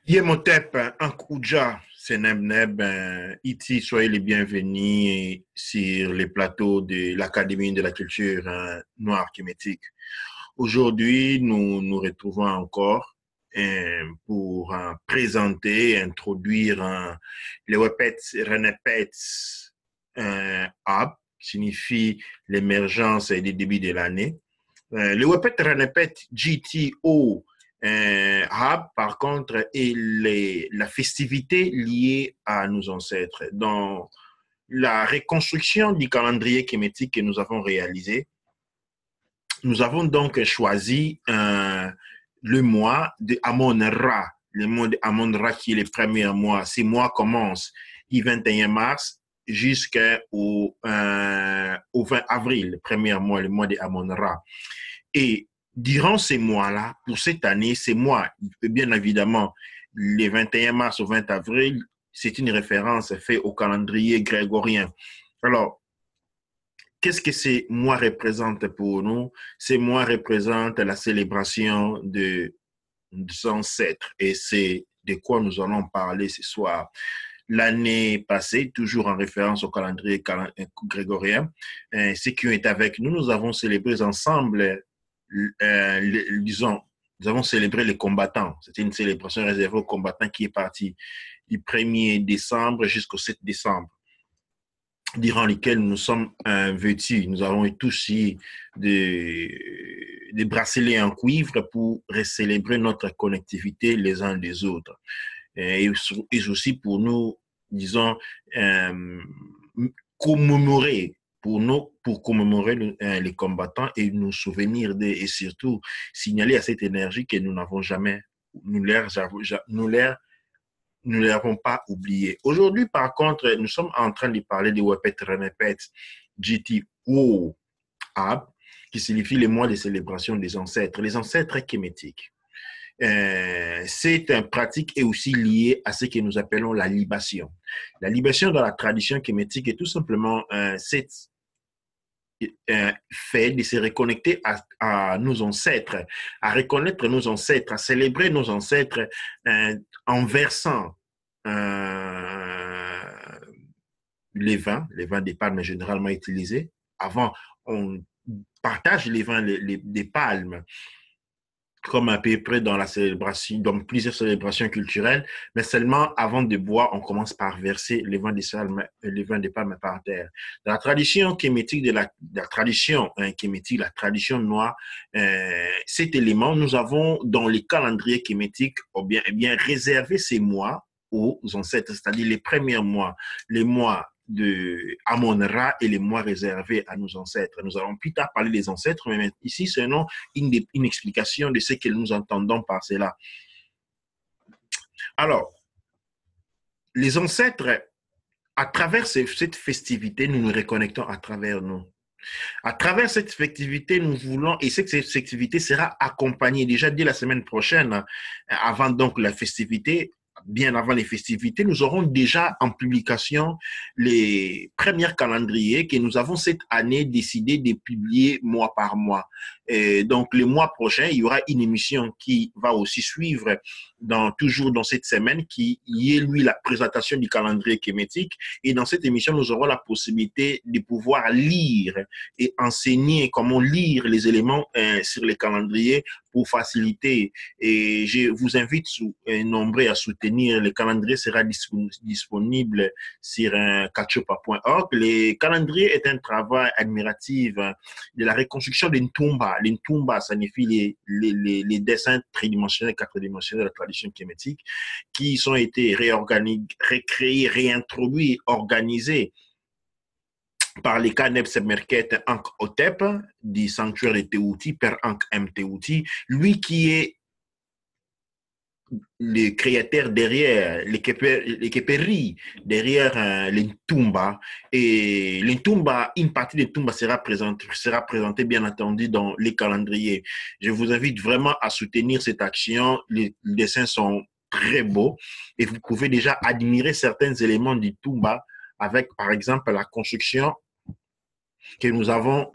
Yemotep, Ankouja, c'est Neb, Iti, soyez les bienvenus sur les plateaux de l'Académie de la culture noire kémétique. Aujourd'hui, nous nous retrouvons encore pour présenter, introduire le Wepet Renepet Hub, qui signifie l'émergence et le début de l'année. Le Wepet Renepet GTO Hub, par contre, est la festivité liée à nos ancêtres. Dans la reconstruction du calendrier kémétique que nous avons réalisé, nous avons donc choisi le mois de Amon-Ra. Le mois de Amon-Ra qui est le premier mois. Ces mois commencent du 21 mars jusqu'au 20 avril, le premier mois, le mois de Amon-Ra. Et durant ces mois-là, pour cette année, ces mois, bien évidemment, le 21 mars au 20 avril, c'est une référence faite au calendrier grégorien. Alors, qu'est-ce que ces mois représentent pour nous? Ces mois représentent la célébration des ancêtres et c'est de quoi nous allons parler ce soir. L'année passée, toujours en référence au calendrier grégorien, ceux qui ont été avec nous, nous avons célébré ensemble, disons, nous avons célébré les combattants. C'était une célébration réservée aux combattants qui est partie du 1er décembre jusqu'au 7 décembre, durant lesquels nous sommes vêtus. Nous avons tous eu des bracelets en cuivre pour célébrer notre connectivité les uns des autres. Et aussi pour nous, disons, commémorer, pour commémorer les combattants et nous souvenir d'eux et surtout signaler à cette énergie que nous n'avons jamais, nous ne l'avons pas oublié. Aujourd'hui, par contre, nous sommes en train de parler de Wepet Renepet GTO Hub, qui signifie les mois de célébration des ancêtres, les ancêtres kémétiques. C'est une pratique et aussi liée à ce que nous appelons la libation. La libation dans la tradition kémétique est tout simplement cette fait de se reconnecter à nos ancêtres, à reconnaître nos ancêtres, à célébrer nos ancêtres en versant les vins des palmes généralement utilisés. Avant, on partage les vins des palmes comme à peu près dans la célébration, dans plusieurs célébrations culturelles, mais seulement avant de boire, on commence par verser les vins des palmes par terre. Dans la tradition kémétique, la tradition noire, cet élément, nous avons dans les calendriers kémétiques, réservé ces mois aux ancêtres, c'est-à-dire les premiers mois, les mois de Amon-Ra et les mois réservés à nos ancêtres. Nous allons plus tard parler des ancêtres, mais ici, c'est une explication de ce que nous entendons par cela. Alors, les ancêtres, à travers cette festivité, nous nous reconnectons à travers nous. À travers cette festivité, nous voulons, et cette festivité sera accompagnée déjà dès la semaine prochaine, avant donc la festivité, bien avant les festivités, nous aurons déjà en publication les premiers calendriers que nous avons cette année décidé de publier mois par mois. Et donc, le mois prochain, il y aura une émission qui va aussi suivre toujours dans cette semaine, qui est, lui, la présentation du calendrier kémétique. Et dans cette émission, nous aurons la possibilité de pouvoir lire et enseigner comment lire les éléments sur les calendriers pour faciliter. Et je vous invite nombreux à soutenir. Le calendrier sera disponible sur kachopa.org. Le calendrier est un travail admiratif de la reconstruction d'une Ntumba. Les Ntumba, ça signifie les dessins tridimensionnels, quatridimensionnels de la tradition kémétique, qui ont été recréés, réintroduits, organisés par les Kaneb Semerket Ankh Otep, du sanctuaire de Teouti, Père Ankh M. Teouti, lui qui est le créateur derrière les Keperi, derrière les Ntumba. Et les Ntumba, une partie des Ntumba sera présentée bien entendu dans les calendriers. Je vous invite vraiment à soutenir cette action. Les dessins sont très beaux et vous pouvez déjà admirer certains éléments du Ntumba avec, par exemple, la construction que nous avons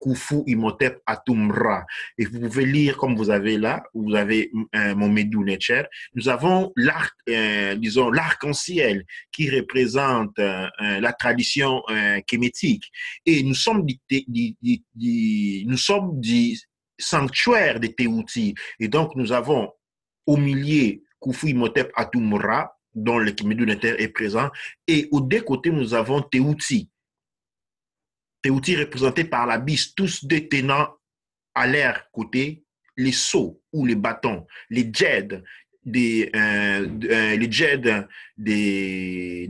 Khufu Imhotep Atumra. Et vous pouvez lire, comme vous avez là, vous avez mon Medu Neter. Nous avons disons, l'arc-en-ciel qui représente la tradition kémétique. Et nous sommes du sanctuaire des Tehuti. Et donc, nous avons au milieu Khufu Imhotep Atumra, dont le Medu Neter est présent. Et aux deux côtés, nous avons Tehuti. Tehuti représenté par la bise, tous détenant à leur côté les seaux ou les bâtons, les djeds des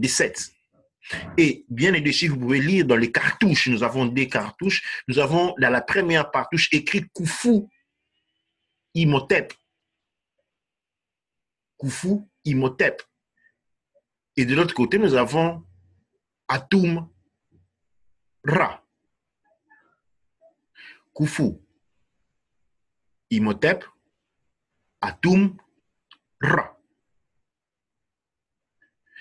Seth. Et bien au-dessus, vous pouvez lire dans les cartouches, nous avons des cartouches. Nous avons dans la première cartouche écrit Khufu Imhotep. Khufu Imhotep. Et de l'autre côté, nous avons Atum Ra. Khufu Imhotep, Atum Ra.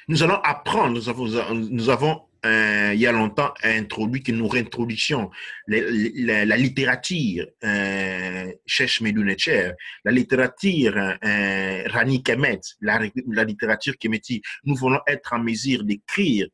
Nous allons apprendre, nous avons il y a longtemps introduit que nous réintroduisions la littérature Chesh Medu Neter, la littérature Rani Kemet, la littérature kémétique. Nous voulons être en mesure d'écrire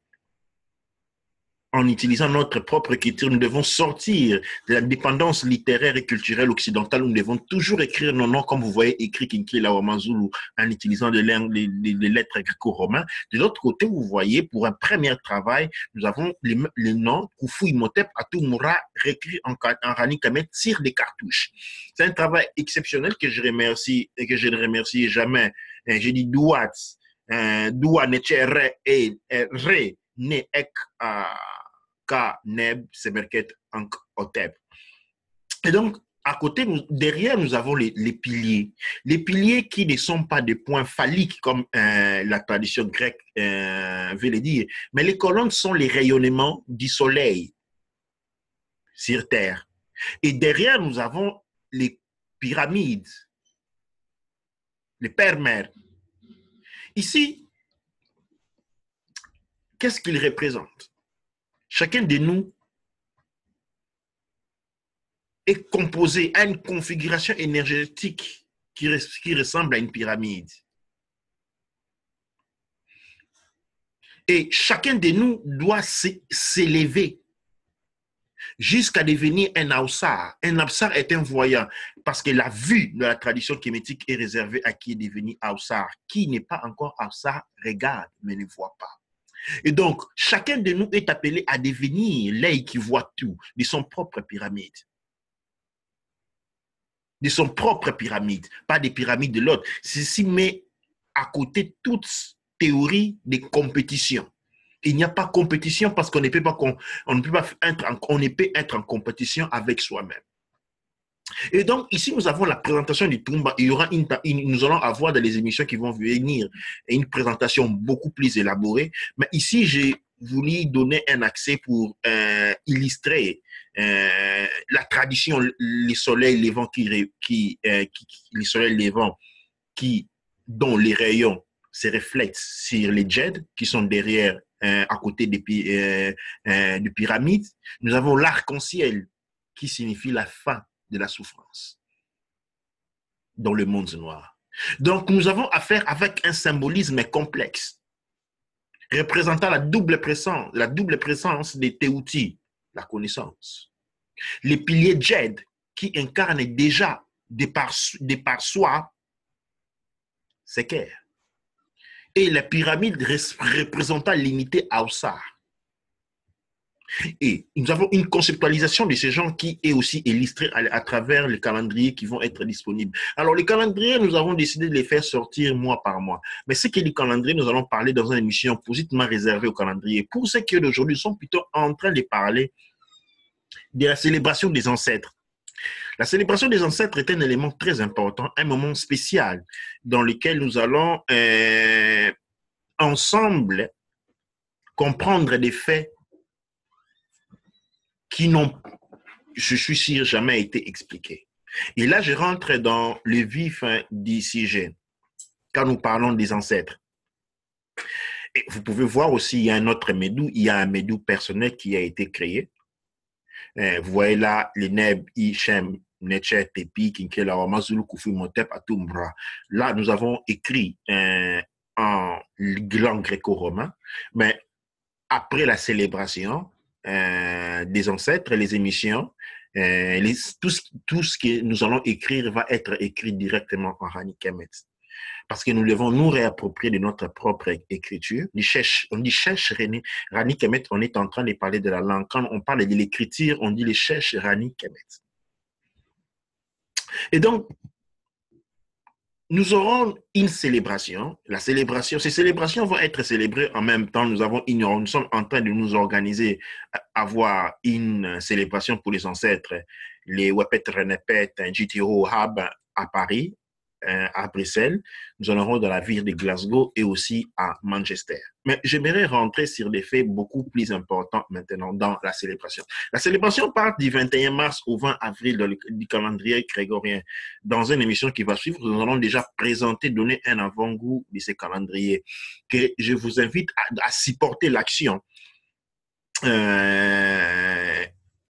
en utilisant notre propre écriture. Nous devons sortir de la dépendance littéraire et culturelle occidentale. Nous devons toujours écrire nos noms, comme vous voyez écrit Kinkila Wamazulu, en utilisant des lettres gréco-romaines. De l'autre côté, vous voyez, pour un premier travail, nous avons les noms Khufu Imhotep Atumra réécrits en Rani Kemet sur des cartouches. C'est un travail exceptionnel que je remercie et que je ne remercie jamais. J'ai dit Douat, Doua Necher et Re Ne Ek Neb Semerket Ankh Hotep. Et donc, à côté, derrière, nous avons les piliers. Les piliers qui ne sont pas des points phalliques comme la tradition grecque veut le dire, mais les colonnes sont les rayonnements du soleil sur Terre. Et derrière, nous avons les pyramides, les pères-mères. Ici, qu'est-ce qu'ils représentent? Chacun de nous est composé à une configuration énergétique qui ressemble à une pyramide. Et chacun de nous doit s'élever jusqu'à devenir un Awsar. Un Awsar est un voyant, parce que la vue de la tradition kémétique est réservée à qui est devenu Awsar. Qui n'est pas encore Awsar regarde, mais ne voit pas. Et donc, chacun de nous est appelé à devenir l'œil qui voit tout, de son propre pyramide. De son propre pyramide, pas des pyramides de l'autre. Ceci met à côté toute théorie de compétition. Il n'y a pas compétition parce qu'on ne peut pas être en compétition avec soi-même. Et donc, ici, nous avons la présentation du Tumba. Il y aura nous allons avoir dans les émissions qui vont venir une présentation beaucoup plus élaborée. Mais ici, j'ai voulu donner un accès pour illustrer la tradition, les soleils levants les soleils levants dont les rayons se reflètent sur les djeds qui sont derrière, à côté des pyramides. Nous avons l'arc-en-ciel qui signifie la fin de la souffrance dans le monde noir. Donc, nous avons affaire avec un symbolisme complexe représentant la double présence des Tehuti, la connaissance. Les piliers djed qui incarnent déjà de par soi Seker. Et la pyramide représentant l'unité Awsar. Et nous avons une conceptualisation de ces gens qui est aussi illustrée à travers les calendriers qui vont être disponibles. Alors, les calendriers, nous avons décidé de les faire sortir mois par mois. Mais ce qui est du calendrier, nous allons parler dans une émission positivement réservée au calendrier. Pour ceux qui d'aujourd'hui sont plutôt en train de parler de la célébration des ancêtres. La célébration des ancêtres est un élément très important, un moment spécial dans lequel nous allons ensemble comprendre des faits qui n'ont, je suis sûr, jamais été expliqués. Et là, je rentre dans le vif du sujet, quand nous parlons des ancêtres. Et vous pouvez voir aussi, il y a un autre Médou, il y a un Médou personnel qui a été créé. Vous voyez là, les Neb, Ishem, Neche, Tepi, Kinkela, Mazulu, Kufi, Motep, Atumbra. Là, nous avons écrit en langue gréco-romain, mais après la célébration des ancêtres, les émissions, tout ce que nous allons écrire va être écrit directement en Rani Kemet. Parce que nous devons nous réapproprier de notre propre écriture. On dit cherche Rani Kemet, on est en train de parler de la langue. Quand on parle de l'écriture, on dit les cherche Rani Kemet. Et donc, nous aurons une célébration. La célébration, ces célébrations vont être célébrées en même temps. Nous sommes en train de nous organiser à avoir une célébration pour les ancêtres, les Wepet Renepet, GTO Hub à Paris, à Bruxelles. Nous en aurons dans la ville de Glasgow et aussi à Manchester. Mais j'aimerais rentrer sur des faits beaucoup plus importants maintenant dans la célébration. La célébration part du 21 mars au 20 avril du calendrier grégorien. Dans une émission qui va suivre, nous allons déjà présenter, donner un avant-goût de ces calendriers que je vous invite à supporter l'action. Le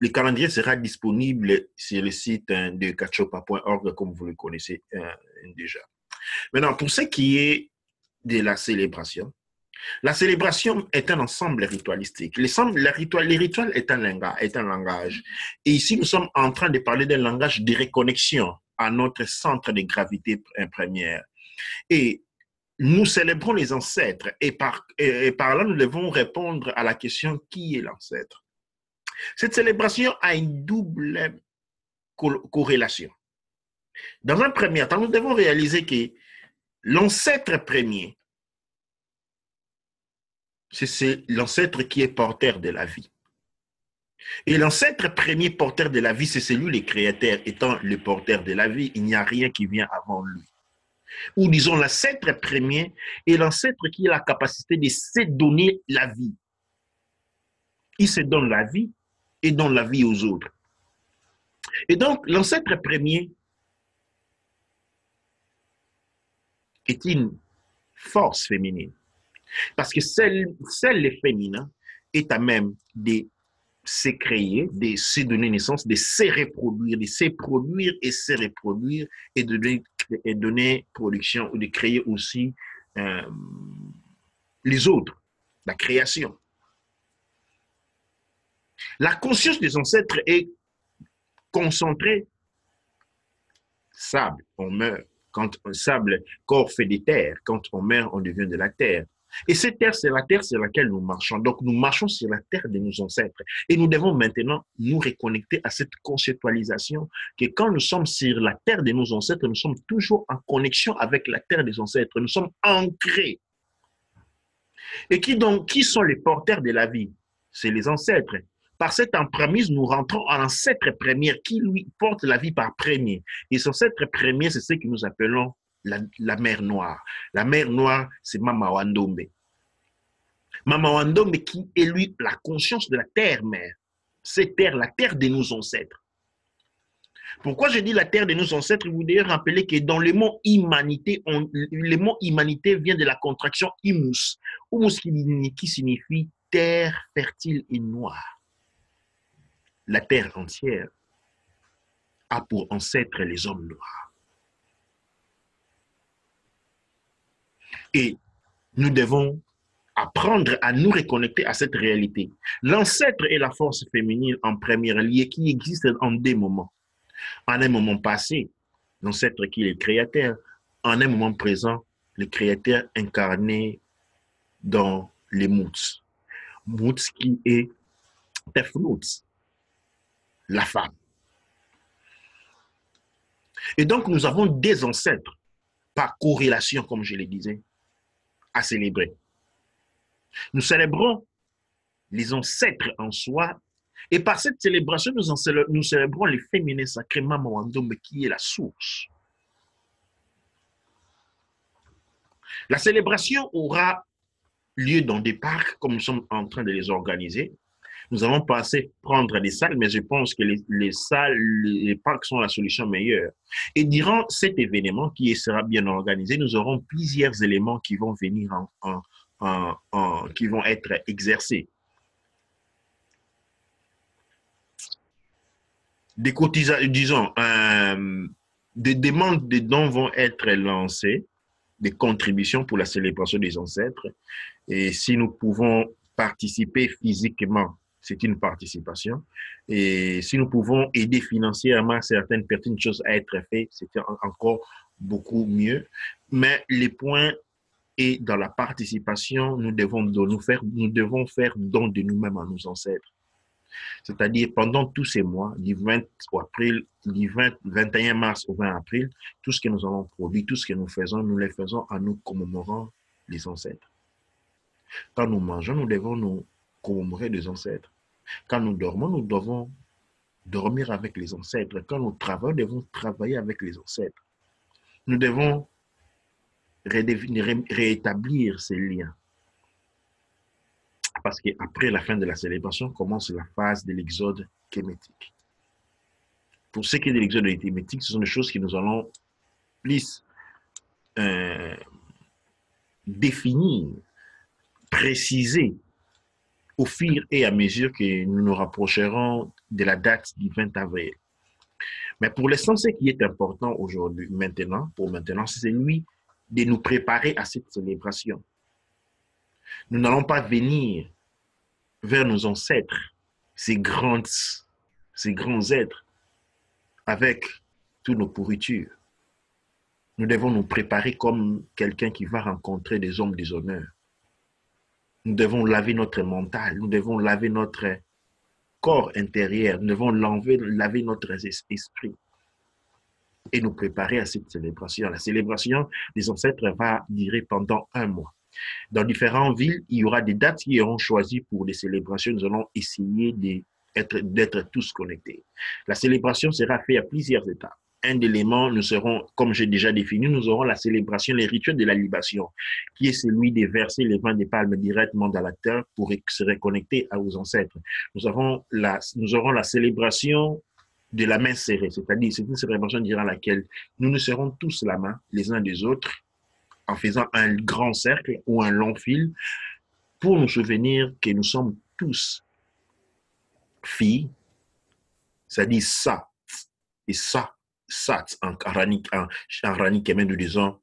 calendrier sera disponible sur le site de kachopa.org, comme vous le connaissez déjà. Maintenant, pour ce qui est de la célébration est un ensemble ritualistique. Les rituels est un langage. Et ici, nous sommes en train de parler d'un langage de reconnexion à notre centre de gravité première. Et nous célébrons les ancêtres. Et par là, nous devons répondre à la question qui est l'ancêtre. Cette célébration a une double corrélation. Dans un premier temps, nous devons réaliser que l'ancêtre premier, c'est l'ancêtre qui est porteur de la vie. Et l'ancêtre premier porteur de la vie, c'est celui, le créateur, étant le porteur de la vie. Il n'y a rien qui vient avant lui. Ou disons, l'ancêtre premier est l'ancêtre qui a la capacité de se donner la vie. Il se donne la vie et donne la vie aux autres. Et donc, l'ancêtre premier est une force féminine. Parce que seul le féminin est à même de se créer, de se donner naissance, de se reproduire, de se produire et se reproduire et de donner production ou de créer aussi les autres, la création. La conscience des ancêtres est concentrée. Sable, on meurt. Quand un sable, corps fait des terres. Quand on meurt, on devient de la terre. Et cette terre, c'est la terre sur laquelle nous marchons. Donc, nous marchons sur la terre de nos ancêtres. Et nous devons maintenant nous reconnecter à cette conceptualisation que quand nous sommes sur la terre de nos ancêtres, nous sommes toujours en connexion avec la terre des ancêtres. Nous sommes ancrés. Et qui sont les porteurs de la vie? C'est les ancêtres. Par cette empremise, nous rentrons en ancêtre premier qui, lui, porte la vie par premier. Et son ancêtre premier, c'est ce que nous appelons la mer Noire. La mer Noire, c'est Mama Wandombe. Mama Wandombe qui est, lui, la conscience de la terre-mère. C'est terre, la terre de nos ancêtres. Pourquoi je dis la terre de nos ancêtres? Vous devez rappeler que dans le mot humanité, le mot humanité vient de la contraction humus. Humus qui signifie terre fertile et noire. La terre entière a pour ancêtre les hommes noirs. Et nous devons apprendre à nous reconnecter à cette réalité. L'ancêtre est la force féminine en première ligne qui existe en deux moments. En un moment passé, l'ancêtre qui est le créateur. En un moment présent, le créateur incarné dans les Mouts. Mouts qui est Tefnouts, la femme. Et donc, nous avons des ancêtres, par corrélation, comme je le disais, à célébrer. Nous célébrons les ancêtres en soi, et par cette célébration, nous célébrons les féminins sacrés Mama Wandombe, qui est la source. La célébration aura lieu dans des parcs, comme nous sommes en train de les organiser. Nous avons pensé prendre des salles, mais je pense que les parcs sont la solution meilleure. Et durant cet événement qui sera bien organisé, nous aurons plusieurs éléments qui vont venir qui vont être exercées. Des cotisations, disons, des demandes de dons vont être lancées, des contributions pour la célébration des ancêtres. Et si nous pouvons participer physiquement, c'est une participation. Et si nous pouvons aider financièrement certaines personnes, choses à être faites, c'est encore beaucoup mieux. Mais les points est dans la participation, nous devons faire don de nous-mêmes à nos ancêtres. C'est-à-dire, pendant tous ces mois, du 20 avril, du 21 mars au 20 avril, tout ce que nous avons produit, tout ce que nous faisons, nous le faisons en nous commémorant les ancêtres. Quand nous mangeons, nous devons nous commémorer les ancêtres. Quand nous dormons, nous devons dormir avec les ancêtres. Quand nous travaillons, nous devons travailler avec les ancêtres. Nous devons rétablir ces liens. Parce qu'après la fin de la célébration, commence la phase de l'exode kémétique. Pour ce qui est de l'exode kémétique, ce sont des choses que nous allons plus définir, préciser au fur et à mesure que nous nous rapprocherons de la date du 20 avril. Mais pour l'instant, ce qui est important aujourd'hui, pour maintenant, c'est celui de nous préparer à cette célébration. Nous n'allons pas venir vers nos ancêtres, ces grands êtres, avec toutes nos pourritures. Nous devons nous préparer comme quelqu'un qui va rencontrer des hommes des honneurs. Nous devons laver notre mental, nous devons laver notre corps intérieur, nous devons laver notre esprit et nous préparer à cette célébration. La célébration des ancêtres va durer pendant 1 mois. Dans différentes villes, il y aura des dates qui seront choisies pour les célébrations. Nous allons essayer d'être tous connectés. La célébration sera faite à plusieurs étapes. Un élément, nous serons, comme j'ai déjà défini, nous aurons la célébration, les rituels de la libation, qui est celui de verser les vins des palmes directement dans la terre pour se reconnecter aux ancêtres. Nous aurons la célébration de la main serrée, c'est-à-dire c'est une célébration durant laquelle nous nous serrons tous la main les uns des autres en faisant un grand cercle ou un long fil pour nous souvenir que nous sommes tous filles, c'est-à-dire ça et ça, sat en aranique, nous disons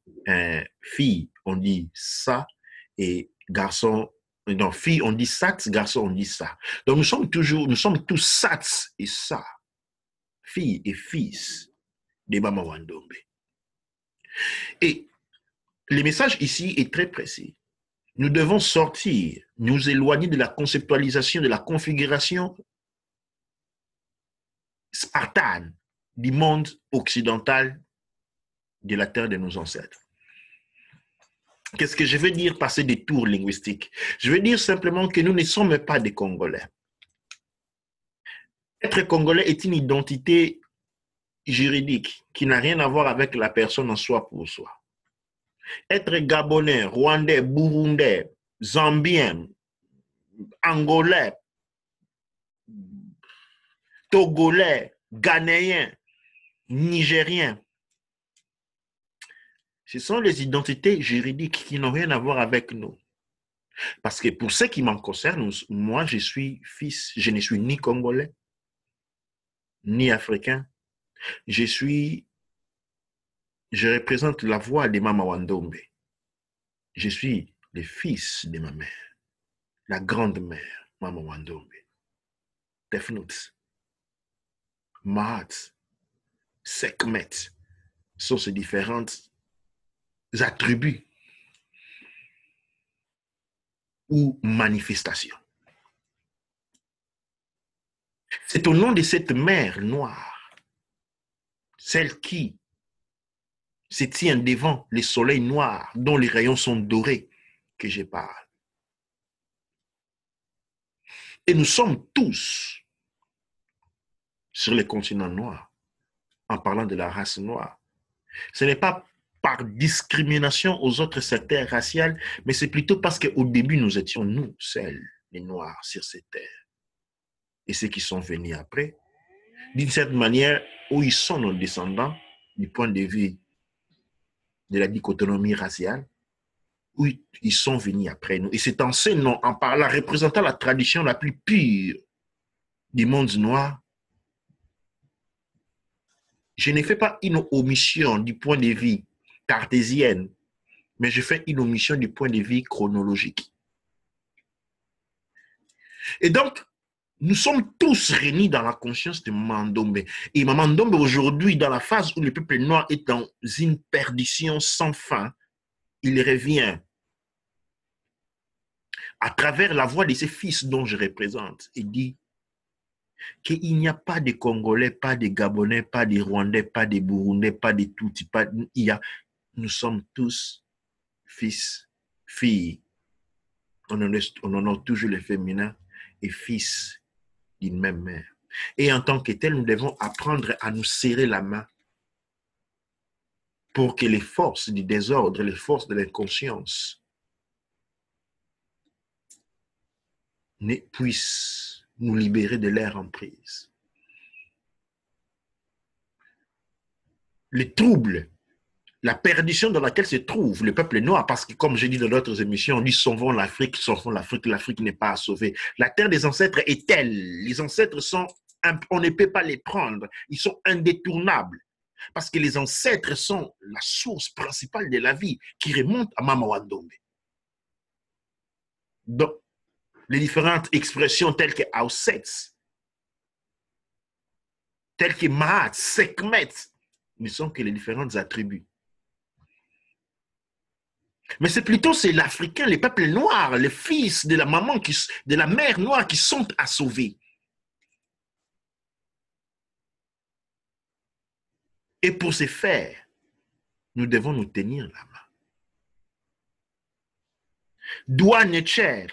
fille, on dit ça, et garçon, non, fille, on dit sat, garçon, on dit ça. Donc nous sommes tous sats et ça, fille et fils des Bama Wandombe. Et le message ici est très précis. Nous devons sortir, nous éloigner de la conceptualisation, de la configuration spartane du monde occidental de la terre de nos ancêtres. Qu'est-ce que je veux dire par ces détours linguistiques? Je veux dire simplement que nous ne sommes pas des Congolais. Être Congolais est une identité juridique qui n'a rien à voir avec la personne en soi pour soi. Être Gabonais, Rwandais, Burundais, Zambien, Angolais, Togolais, Ghanéen, Nigérien, ce sont les identités juridiques qui n'ont rien à voir avec nous. Parce que pour ce qui m'en concerne, moi, je suis fils, je ne suis ni Congolais, ni Africain. Je représente la voix de Mama Wandombe. Je suis le fils de ma mère, la grande mère, Mama Wandombe. Tefnut, Mahat, Sekhmet, sont ces différents attributs ou manifestations. C'est au nom de cette mère noire, celle qui se tient devant le soleil noir dont les rayons sont dorés, que je parle. Et nous sommes tous sur le continent noir, en parlant de la race noire. Ce n'est pas par discrimination aux autres secteurs raciaux, mais c'est plutôt parce qu'au début, nous étions nous, seuls, les Noirs, sur cette terre. Et ceux qui sont venus après, d'une certaine manière, où ils sont nos descendants, du point de vue de la dichotomie raciale, Oui, ils sont venus après nous. Et c'est en ce nom, en parlant, représentant la tradition la plus pure du monde noir, je ne fais pas une omission du point de vue cartésien, mais je fais une omission du point de vue chronologique. Et donc, nous sommes tous réunis dans la conscience de Mandombe. Et Mandombe, aujourd'hui, dans la phase où le peuple noir est dans une perdition sans fin, il revient à travers la voix de ses fils dont je représente et dit qu'il n'y a pas de Congolais, pas de Gabonais, pas de Rwandais, pas de Burundais, pas de Tutsis, nous sommes tous fils, filles. On honore toujours le féminin et fils d'une même mère. Et en tant que tel, nous devons apprendre à nous serrer la main pour que les forces du désordre, les forces de l'inconscience puissent nous libérer de leur emprise. Les troubles, la perdition dans laquelle se trouve le peuple noir, parce que comme j'ai dit dans d'autres émissions, on dit sauvons l'Afrique, l'Afrique n'est pas à sauver. La terre des ancêtres est telle, les ancêtres sont, on ne peut pas les prendre, ils sont indétournables. Parce que les ancêtres sont la source principale de la vie qui remonte à Mama Wandombe. Donc, les différentes expressions telles que Ausetz, telles que Mahat, Sekhmet, ne sont que les différents attributs. Mais c'est plutôt l'Africain, les peuples noirs, les fils de la maman, de la mère noire qui sont à sauver. Et pour ce faire, nous devons nous tenir la main. Doua Necher,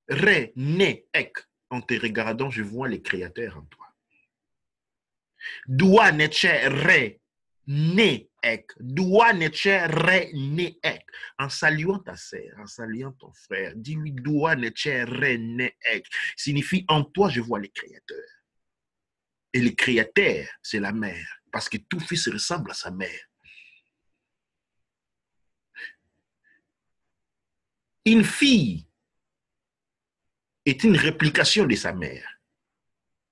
Re, Ne, Ek. En te regardant, je vois les créateurs en toi. Doua Necher, Re, Ne, Ek. Doua Necher, Re, Ne, Ek. En saluant ta sœur, en saluant ton frère, dis-lui Doua Necher, Re, Ne, Ek. Signifie en toi, je vois les créateurs. Et le créateur, c'est la mère. Parce que tout fils ressemble à sa mère. Une fille est une réplication de sa mère.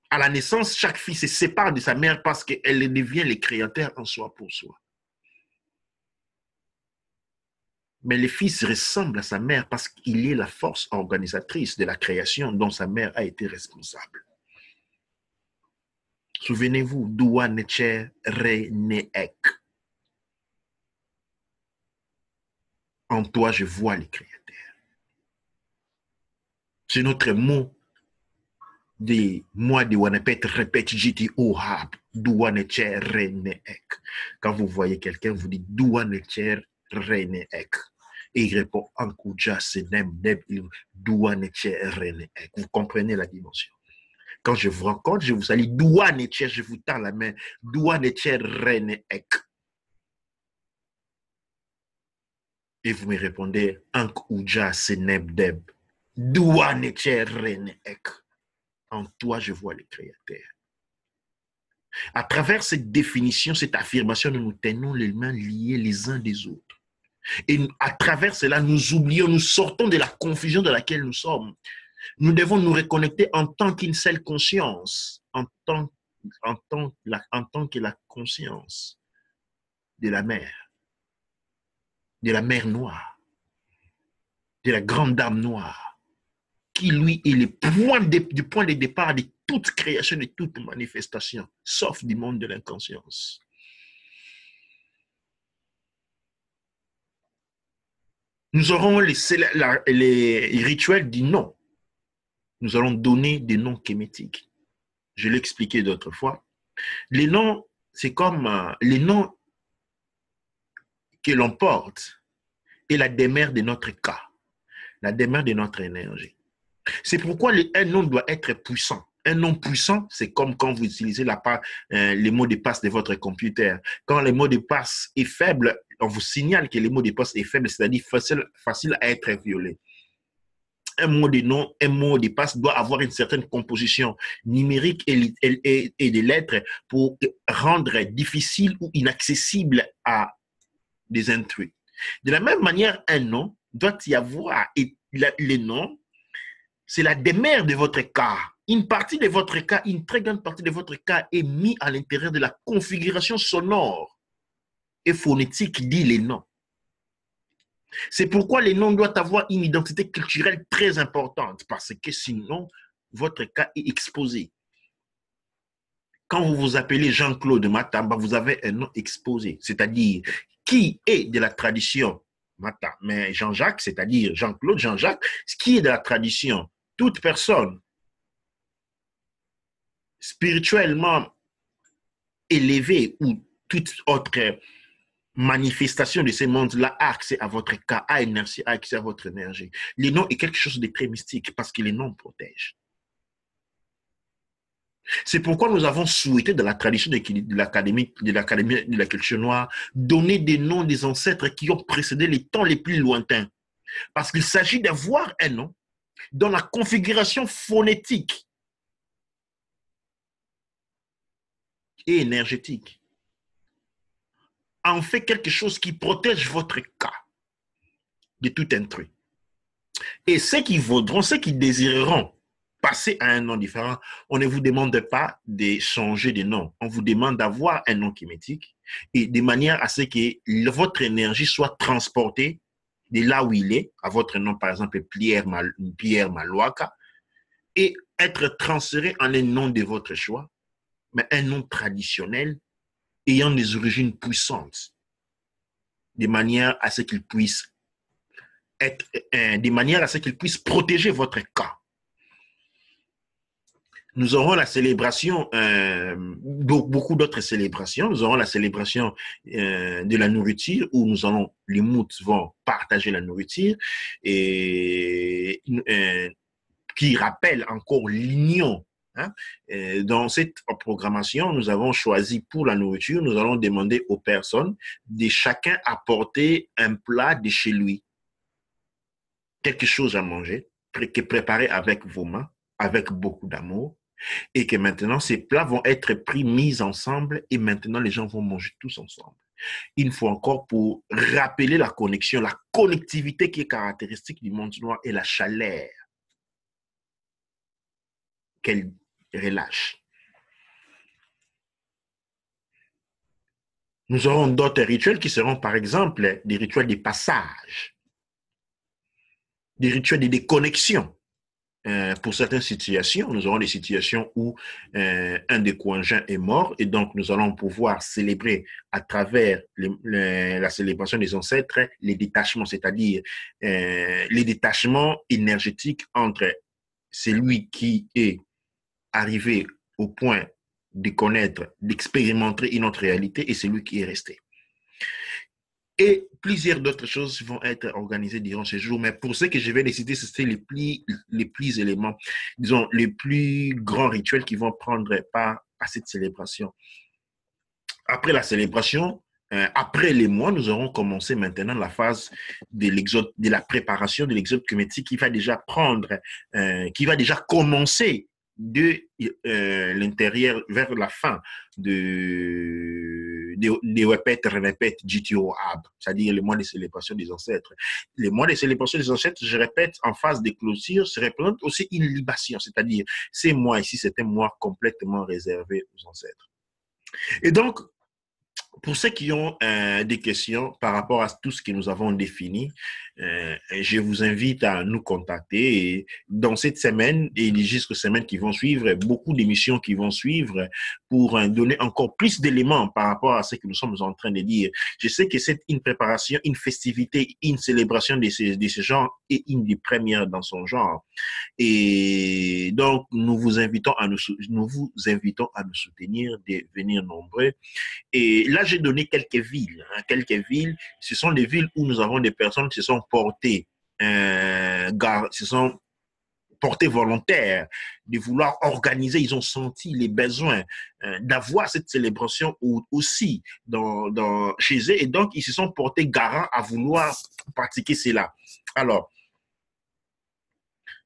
À la naissance, chaque fille se sépare de sa mère parce qu'elle devient le créateur en soi pour soi. Mais le fils ressemble à sa mère parce qu'il est la force organisatrice de la création dont sa mère a été responsable. Souvenez-vous, Doua Necher Re Ne Ek. En toi, je vois les créateurs. C'est notre mot de moi de Wanapet répète Jiti Ohab, Doua Necher Re Ne Ek. Quand vous voyez quelqu'un, vous dites Doua Necher Re Ne Ek. Et il répond Ankouja Senem Neb Doua Necher Re Ne Ek. Vous comprenez la dimension. Quand je vous rencontre, je vous salue. Doua Necher, je vous tends la main. Doua Necher Re Ne Ek. Et vous me répondez Ankouja Senem Neb Doua Necher Re Ne Ek. En toi, je vois le Créateur. À travers cette définition, cette affirmation, nous nous tenons les mains liées les uns des autres. Et à travers cela, nous oublions, nous sortons de la confusion dans laquelle nous sommes. Nous devons nous reconnecter en tant qu'une seule conscience, en tant que la conscience de la mère noire, de la grande dame noire, qui lui est le point de départ de toute création, de toute manifestation, sauf du monde de l'inconscience. Nous aurons les rituels du nom. Nous allons donner des noms kémétiques. Je l'ai expliqué d'autres fois. Les noms, c'est comme les noms que l'on porte et la demeure de notre cas, la demeure de notre énergie. C'est pourquoi un nom doit être puissant. Un nom puissant, c'est comme quand vous utilisez les mots de passe de votre computer. Quand le mot de passe est faible, on vous signale que le mot de passe est faible, c'est-à-dire facile à être violé. Un mot de nom, un mot de passe doit avoir une certaine composition numérique et des lettres pour rendre difficile ou inaccessible à des intrus. De la même manière, un nom doit y avoir, et les noms, c'est la demeure de votre cas. Une partie de votre cas, une très grande partie de votre cas est mise à l'intérieur de la configuration sonore et phonétique dit les noms. C'est pourquoi les noms doivent avoir une identité culturelle très importante, parce que sinon, votre cas est exposé. Quand vous vous appelez Jean-Claude Matamba, vous avez un nom exposé, c'est-à-dire qui est de la tradition Mata, mais Jean-Jacques, c'est-à-dire Jean-Claude, Jean-Jacques, ce qui est de la tradition, toute personne spirituellement élevée ou toute autre manifestation de ces mondes-là a accès à votre cas, a accès à votre énergie. Les noms est quelque chose de très mystique parce que les noms protègent. C'est pourquoi nous avons souhaité, dans la tradition de l'Académie de la culture noire, donner des noms des ancêtres qui ont précédé les temps les plus lointains. Parce qu'il s'agit d'avoir un nom dans la configuration phonétique et énergétique en fait quelque chose qui protège votre cas de tout intrus. Et ceux qui voudront, ceux qui désireront passer à un nom différent, on ne vous demande pas de changer de nom. On vous demande d'avoir un nom kémétique et de manière à ce que votre énergie soit transportée de là où il est, à votre nom, par exemple, Pierre Malouaka, et être transféré en un nom de votre choix, mais un nom traditionnel ayant des origines puissantes, de manière à ce qu'il puisse protéger votre cas. Nous aurons la célébration, beaucoup d'autres célébrations. Nous aurons la célébration de la nourriture où les moutes vont partager la nourriture et qui rappelle encore l'union. Hein? Dans cette programmation, nous avons choisi pour la nourriture, nous allons demander aux personnes de chacun apporter un plat de chez lui, quelque chose à manger, qui est préparé avec vos mains, avec beaucoup d'amour, et que maintenant ces plats vont être mis ensemble et maintenant les gens vont manger tous ensemble. Une fois encore, pour rappeler la connexion, la connectivité qui est caractéristique du monde noir et la chaleur qu'elle relâche. Nous aurons d'autres rituels qui seront, par exemple, des rituels de passage, des rituels de déconnexion. Pour certaines situations, nous aurons des situations où un des conjoints est mort et donc nous allons pouvoir célébrer à travers la célébration des ancêtres les détachements, c'est-à-dire les détachements énergétiques entre celui qui est arrivé au point de connaître, d'expérimenter une autre réalité et celui qui est resté. Et plusieurs d'autres choses vont être organisées durant ce jour. Mais pour ce que je vais les citer, c'est les plus éléments, disons, les plus grands rituels qui vont prendre part à cette célébration. Après la célébration, après les mois, nous aurons commencé maintenant la phase de l'exode, de la préparation de l'exode kémétique qui va déjà qui va déjà commencer de l'intérieur vers la fin de répète, GTO Ab, c'est-à-dire les mois de célébration des ancêtres. Les mois de célébration des ancêtres, je répète, en phase de clôture, se représentent aussi une libation, c'est-à-dire ces mois ici, c'est un mois complètement réservé aux ancêtres. Et donc, pour ceux qui ont des questions par rapport à tout ce que nous avons défini, je vous invite à nous contacter. Et dans cette semaine et jusqu'aux semaines qui vont suivre, beaucoup d'émissions qui vont suivre pour donner encore plus d'éléments par rapport à ce que nous sommes en train de dire. Je sais que c'est une préparation, une festivité, une célébration de ce genre et une des premières dans son genre. Et donc, nous vous invitons à nous soutenir, de venir nombreux. Et là, j'ai donné quelques villes. Hein, quelques villes, ce sont des villes où nous avons des personnes qui se sont portées, volontaires de vouloir organiser. Ils ont senti les besoins d'avoir cette célébration aussi chez eux. Et donc, ils se sont portés garants à vouloir pratiquer cela. Alors,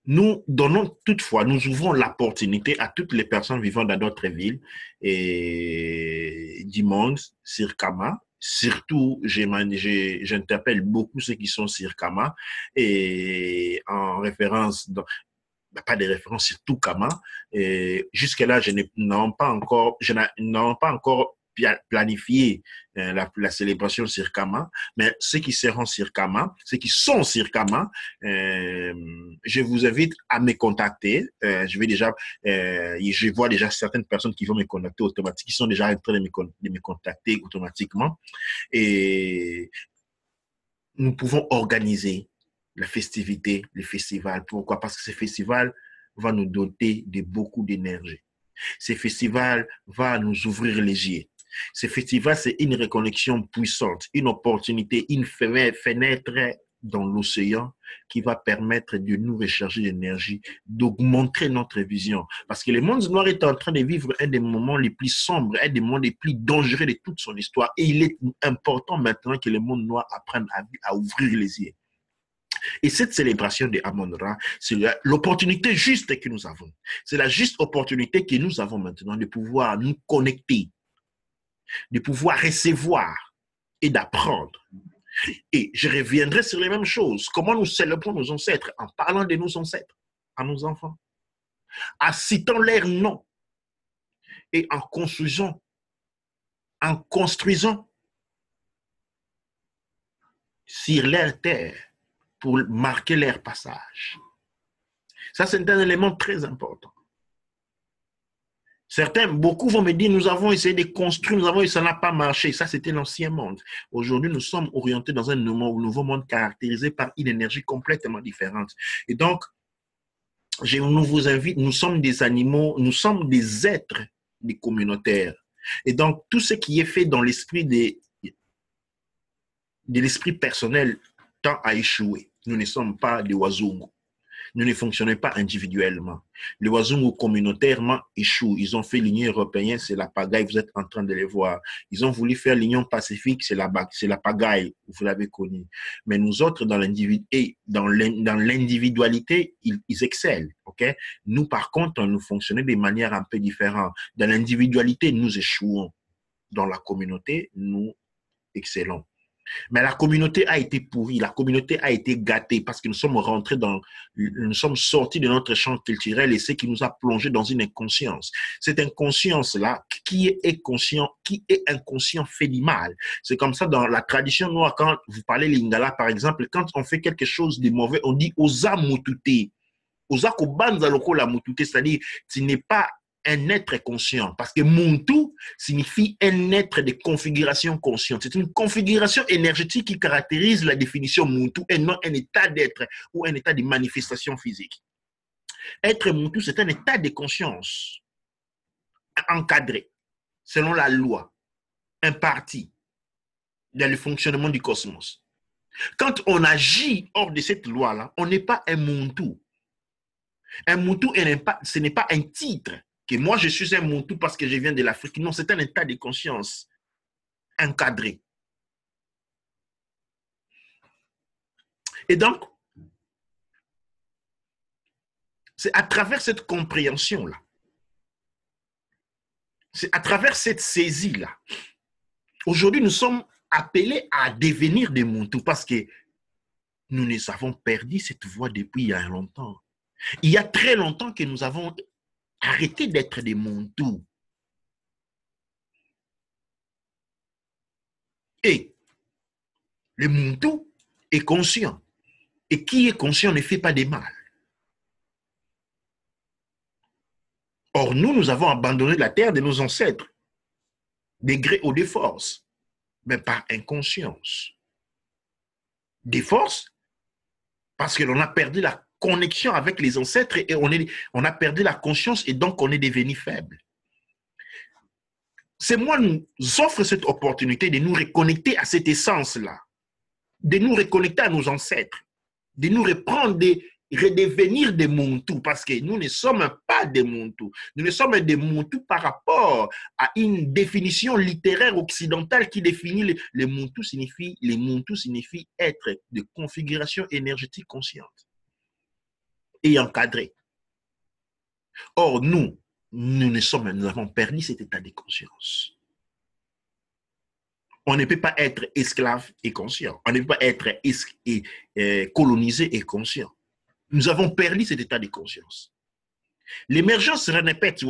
nous donnons toutefois, nous ouvrons l'opportunité à toutes les personnes vivant dans d'autres villes et du monde, sur Kama, surtout, j'interpelle beaucoup ceux qui sont sur Kama et en référence, pas de référence sur tout Kama. Jusque-là, je n'ai pas encore planifié la célébration sur Kama, mais ceux qui seront sur Kama, ceux qui sont sur Kama, je vous invite à me contacter. Je vois déjà certaines personnes qui vont me contacter automatiquement, qui sont déjà en train de me contacter automatiquement. Et nous pouvons organiser la festivité, le festival. Pourquoi? Parce que ce festival va nous doter de beaucoup d'énergie. Ce festival va nous ouvrir les yeux. Ce festival, c'est une reconnexion puissante, une opportunité, une fenêtre dans l'océan qui va permettre de nous recharger d'énergie, d'augmenter notre vision. Parce que le monde noir est en train de vivre un des moments les plus sombres, un des moments les plus dangereux de toute son histoire. Et il est important maintenant que le monde noir apprenne à ouvrir les yeux. Et cette célébration de Amon-Ra, c'est l'opportunité juste que nous avons. C'est la juste opportunité que nous avons maintenant de pouvoir nous connecter, de pouvoir recevoir et d'apprendre. Et je reviendrai sur les mêmes choses. Comment nous célébrons nos ancêtres? En parlant de nos ancêtres à nos enfants, en citant leurs noms et en construisant sur leur terre pour marquer leur passage. Ça, c'est un élément très important. Beaucoup vont me dire, nous avons essayé de construire, ça n'a pas marché. Ça, c'était l'ancien monde. Aujourd'hui, nous sommes orientés dans un nouveau monde caractérisé par une énergie complètement différente. Et donc, nous vous invite, nous sommes des animaux, nous sommes des êtres des communautaires. Et donc, tout ce qui est fait dans l'esprit de l'esprit personnel tend à échouer. Nous ne sommes pas des Wazungu. Nous ne fonctionnons pas individuellement. Les Wazungu communautairement échouent. Ils ont fait l'Union européenne, c'est la pagaille, vous êtes en train de les voir. Ils ont voulu faire l'Union pacifique, c'est la pagaille, vous l'avez connu. Mais nous autres, dans l'individualité, ils excellent. Okay? Nous, par contre, nous fonctionnons de manière un peu différente. Dans l'individualité, nous échouons. Dans la communauté, nous excellons. Mais la communauté a été pourrie, la communauté a été gâtée parce que nous sommes sortis de notre champ culturel et c'est qui nous a plongé dans une inconscience. Cette inconscience-là, qui est inconscient fait du mal. C'est comme ça dans la tradition noire, quand vous parlez lingala, par exemple, quand on fait quelque chose de mauvais, on dit osa mutute. Osa kobanza loko la mutute, c'est-à-dire, tu n'es pas un être conscient. Parce que Muntu signifie un être de configuration consciente. C'est une configuration énergétique qui caractérise la définition Muntu et non un état d'être ou un état de manifestation physique. Être Muntu, c'est un état de conscience encadré selon la loi, impartie dans le fonctionnement du cosmos. Quand on agit hors de cette loi-là, on n'est pas un Muntu. Un Muntu, ce n'est pas un titre. Que moi, je suis un Muntu parce que je viens de l'Afrique. Non, c'est un état de conscience encadré. Et donc, c'est à travers cette compréhension-là, c'est à travers cette saisie-là, aujourd'hui, nous sommes appelés à devenir des Muntu parce que nous nous avons perdu cette voie depuis il y a longtemps. Il y a très longtemps que nous avons arrêté d'être des Muntu. Et le Muntu est conscient. Et qui est conscient ne fait pas de mal. Or, nous avons abandonné la terre de nos ancêtres, de gré ou de force, mais par inconscience. Des forces, parce que l'on a perdu la connexion avec les ancêtres et on a perdu la conscience et donc on est devenu faible. C'est moi nous offre cette opportunité de nous reconnecter à cette essence-là, de nous reconnecter à nos ancêtres, de nous redevenir des Muntu, parce que nous ne sommes pas des Muntu. Nous ne sommes des Muntu par rapport à une définition littéraire occidentale qui définit les Muntu signifie être de configuration énergétique consciente et encadrée. Or, nous avons perdu cet état de conscience. On ne peut pas être esclave et conscient. On ne peut pas être colonisé et conscient. Nous avons perdu cet état de conscience. L'émergence répète,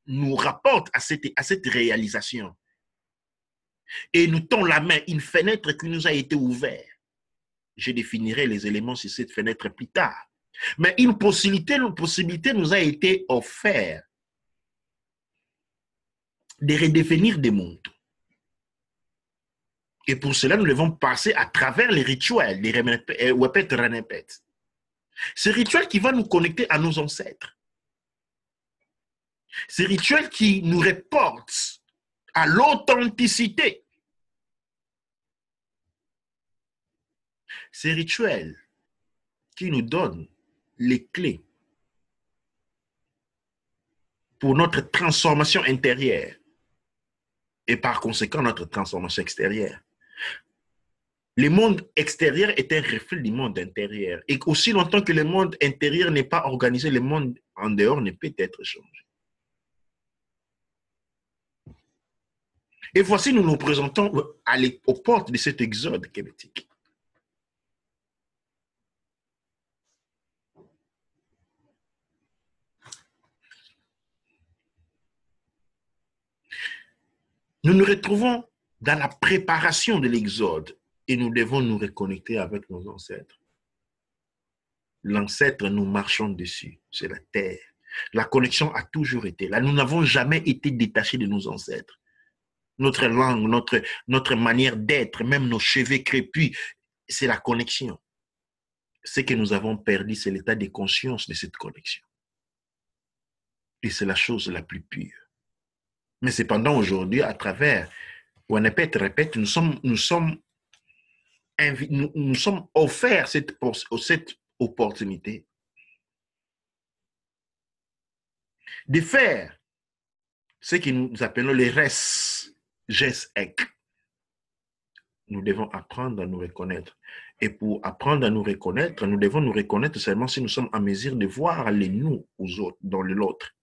nous rapporte à cette réalisation. Et nous tend la main, une fenêtre qui nous a été ouverte. Je définirai les éléments sur cette fenêtre plus tard. Mais une possibilité nous a été offerte de redéfinir des mondes. Et pour cela, nous devons passer à travers les rituels, les Renepet. Ce rituel qui va nous connecter à nos ancêtres. Ce rituel qui nous reporte à l'authenticité. Ce rituel qui nous donne les clés pour notre transformation intérieure et par conséquent notre transformation extérieure. Le monde extérieur est un reflet du monde intérieur. Et aussi longtemps que le monde intérieur n'est pas organisé, le monde en dehors ne peut être changé. Et voici, nous nous présentons aux portes de cet exode kémétique. Nous nous retrouvons dans la préparation de l'exode et nous devons nous reconnecter avec nos ancêtres. L'ancêtre, nous marchons dessus, c'est la terre. La connexion a toujours été là. Nous n'avons jamais été détachés de nos ancêtres. Notre langue, notre manière d'être, même nos cheveux crépus, c'est la connexion. Ce que nous avons perdu, c'est l'état de conscience de cette connexion. Et c'est la chose la plus pure. Mais cependant, aujourd'hui, à travers répète, nous sommes offerts cette opportunité de faire ce que nous appelons les res, ges-ek. Nous devons apprendre à nous reconnaître. Et pour apprendre à nous reconnaître, nous devons nous reconnaître seulement si nous sommes en mesure de voir les nous aux autres, dans l'autre.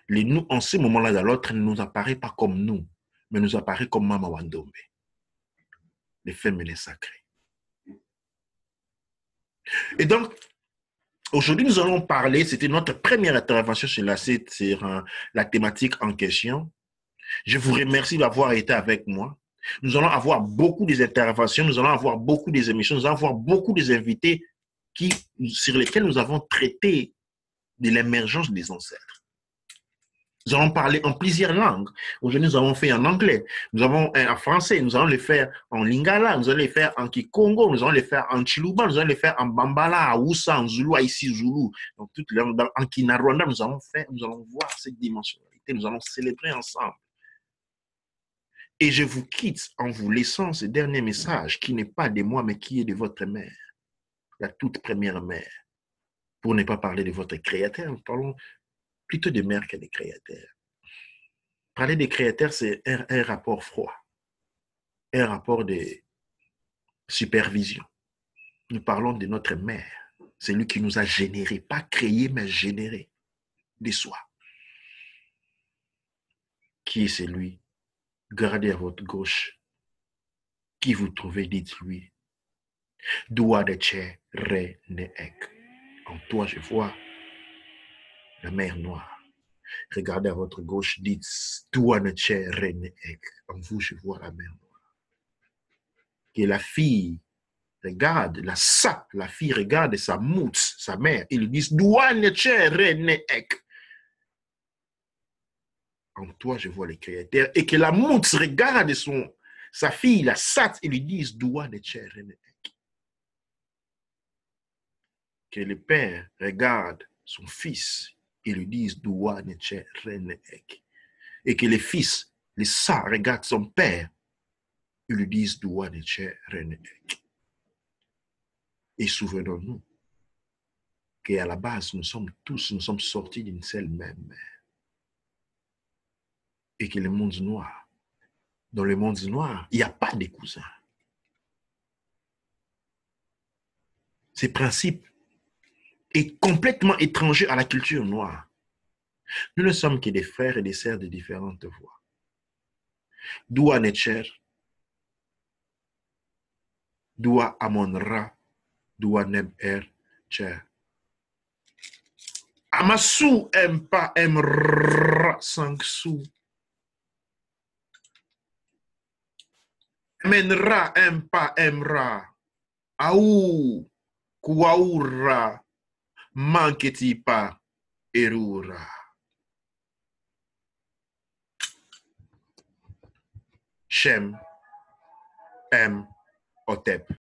Les nous, en ce moment-là, dans l'autre, ne nous apparaît pas comme nous, mais nous apparaît comme Mama Wandombe, les féminins sacrés. Et donc, aujourd'hui, nous allons parler, c'était notre première intervention sur la thématique en question. Je vous remercie d'avoir été avec moi. Nous allons avoir beaucoup d'interventions, nous allons avoir beaucoup d'émissions, nous allons avoir beaucoup d'invités sur lesquels nous avons traité de l'émergence des ancêtres. Nous allons parler en plusieurs langues. Aujourd'hui, nous avons fait en anglais, nous avons en français, nous allons le faire en lingala, nous allons le faire en kikongo, nous allons le faire en chiluba, nous allons le faire en bambala, à Oussa, en zoulou, à ici zoulou. Donc, toutes les langues, en Kinyarwanda, nous allons voir cette dimensionnalité, nous allons célébrer ensemble. Et je vous quitte en vous laissant ce dernier message qui n'est pas de moi, mais qui est de votre mère, la toute première mère. Pour ne pas parler de votre créateur, nous parlons plutôt de mère que de créateur. Parler des créateurs, c'est un rapport froid, un rapport de supervision. Nous parlons de notre mère. C'est lui qui nous a générés, pas créés, mais générés de soi. Qui est celui? Gardez à votre gauche. Qui vous trouvez, dites-lui. Doua de Tché, Ré, Né, Ek. En toi, je vois la mer Noire. Regardez à votre gauche, dites Doua de Tché, Ré, Né, Ek. En vous, je vois la mer Noire. Que la fille regarde, la fille regarde sa moutse, sa mère, et lui dit Doua de Tché, Ré, Né, Ek. En toi, je vois les créateurs. Et que la moutse regarde sa fille, la sat, et lui dise Doua de Tché, Ré, Né, Ek. Que le père regarde son fils et lui dise Doua ne Tché, Ré, Né, Ek. Et que le fils, le sa, regarde son père et lui dise Doua ne Tché, Ré, Né, Ek. Et souvenons-nous qu'à la base, nous sommes sortis d'une seule même mère. Et que le monde noir, dans le monde noir, il n'y a pas de cousins. Ce principe est complètement étranger à la culture noire. Nous ne sommes que des frères et des sœurs de différentes voies. Dua Necher, Dua Amon-Ra, Dua Neb-Er, Cher. Amasu Empa Emra Sangsu. Menra Empa Emra. Aou Kuaura Manketipa Erura. Shem Em Otep.